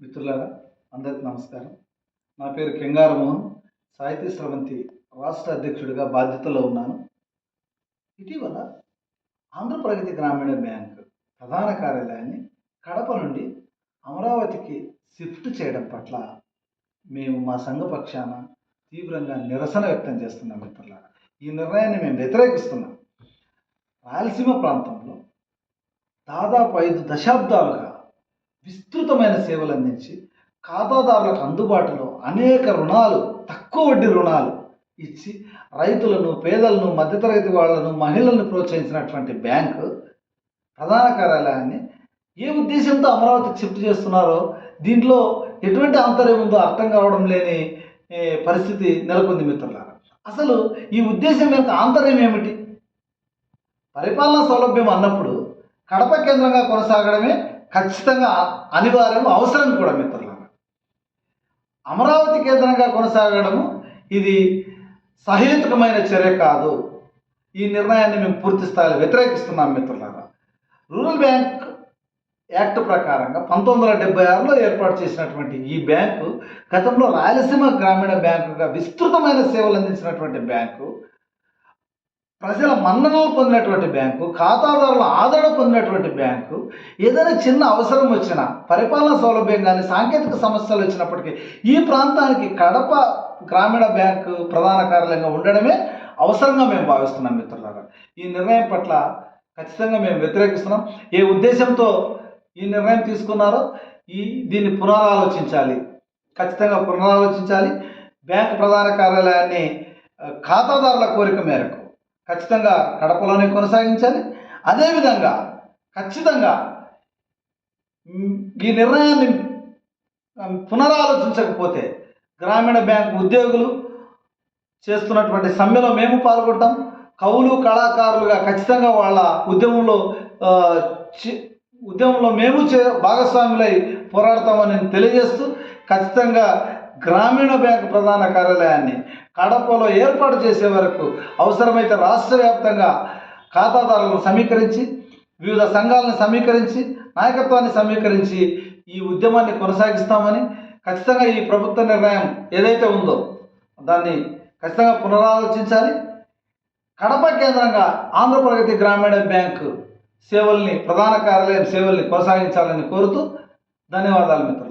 మిత్రులారా, అందరికీ నమస్కారం. నా పేరు కెంగార మోహన్. సాహితీ స్రవంతి రాష్ట్ర అధ్యక్షుడిగా బాధ్యతలో ఉన్నాను. ఇటీవల ఆంధ్రప్రగతి గ్రామీణ బ్యాంక్ ప్రధాన కార్యాలయాన్ని కడప నుండి అమరావతికి షిఫ్ట్ చేయడం పట్ల మేము మా సంఘ పక్షాన తీవ్రంగా నిరసన వ్యక్తం చేస్తున్నాం మిత్రులారా. ఈ నిర్ణయాన్ని మేము వ్యతిరేకిస్తున్నాం. రాయలసీమ ప్రాంతంలో దాదాపు 5 దశాబ్దాలుగా విస్తృతమైన సేవలు అందించి ఖాతాదారులకు అందుబాటులో అనేక రుణాలు, తక్కువ వడ్డీ రుణాలు ఇచ్చి రైతులను, పేదలను, మధ్యతరగతి వాళ్ళను, మహిళలను ప్రోత్సహించినటువంటి బ్యాంకు ప్రధాన కార్యాలయాన్ని ఏ ఉద్దేశంతో అమరావతికి షిఫ్ట్ చేస్తున్నారో దీంట్లో ఎటువంటి ఆంతర్యం ఉందో అర్థం కావడం లేని పరిస్థితి నెలకొంది మిత్రులారా. అసలు ఈ ఉద్దేశం యొక్క ఆంతర్యం ఏమిటి? పరిపాలనా సౌలభ్యం అన్నప్పుడు కడప కేంద్రంగా కొనసాగడమే ఖచ్చితంగా అనివార్యం, అవసరం కూడా మిత్రులారా. అమరావతి కేంద్రంగా కొనసాగడము ఇది సహేతుకమైన చర్య కాదు. ఈ నిర్ణయాన్ని మేము పూర్తి స్థాయిలో వ్యతిరేకిస్తున్నాం మిత్రులారా. రూరల్ బ్యాంక్ యాక్ట్ ప్రకారంగా 1976లో ఏర్పాటు చేసినటువంటి ఈ బ్యాంకు గతంలో రాయలసీమ గ్రామీణ బ్యాంకుగా విస్తృతమైన సేవలు అందించినటువంటి బ్యాంకు, ప్రజల మన్ననలు పొందినటువంటి బ్యాంకు, ఖాతాదారుల ఆదరణ పొందినటువంటి బ్యాంకు. ఏదైనా చిన్న అవసరం వచ్చినా, పరిపాలనా సౌలభ్యం కానీ సాంకేతిక సమస్యలు వచ్చినప్పటికీ ఈ ప్రాంతానికి కడప గ్రామీణ బ్యాంకు ప్రధాన కార్యాలయంగా ఉండడమే అవసరంగా మేము భావిస్తున్నాం మిత్రులారా. ఈ నిర్ణయం పట్ల ఖచ్చితంగా మేము వ్యతిరేకిస్తున్నాం. ఏ ఉద్దేశంతో ఈ నిర్ణయం తీసుకున్నారో దీన్ని పునరాలోచించాలి, ఖచ్చితంగా పునరాలోచించాలి. బ్యాంకు ప్రధాన కార్యాలయాన్ని ఖాతాదారుల కోరిక మేరకు ఖచ్చితంగా కడపలోనే కొనసాగించాలి. అదేవిధంగా ఖచ్చితంగా ఈ నిర్ణయాన్ని పునరాలోచించకపోతే గ్రామీణ బ్యాంకు ఉద్యోగులు చేస్తున్నటువంటి సమ్మెలో మేము పాల్గొంటాం. కవులు, కళాకారులుగా ఖచ్చితంగా వాళ్ళ ఉద్యమంలో మేము భాగస్వాములై పోరాడతామని తెలియజేస్తూ ఖచ్చితంగా గ్రామీణ బ్యాంకు ప్రధాన కార్యాలయాన్ని కడపలో ఏర్పాటు చేసే వరకు అవసరమైతే రాష్ట్ర వ్యాప్తంగా ఖాతాదారులను సమీకరించి, వివిధ సంఘాలను సమీకరించి, నాయకత్వాన్ని సమీకరించి ఈ ఉద్యమాన్ని కొనసాగిస్తామని, ఖచ్చితంగా ఈ ప్రభుత్వ నిర్ణయం ఏదైతే ఉందో దాన్ని ఖచ్చితంగా పునరాలోచించాలి. కడప కేంద్రంగా ఆంధ్రప్రగతి గ్రామీణ బ్యాంకు సేవల్ని, ప్రధాన కార్యాలయం సేవల్ని కొనసాగించాలని కోరుతూ ధన్యవాదాలు మిత్రులు.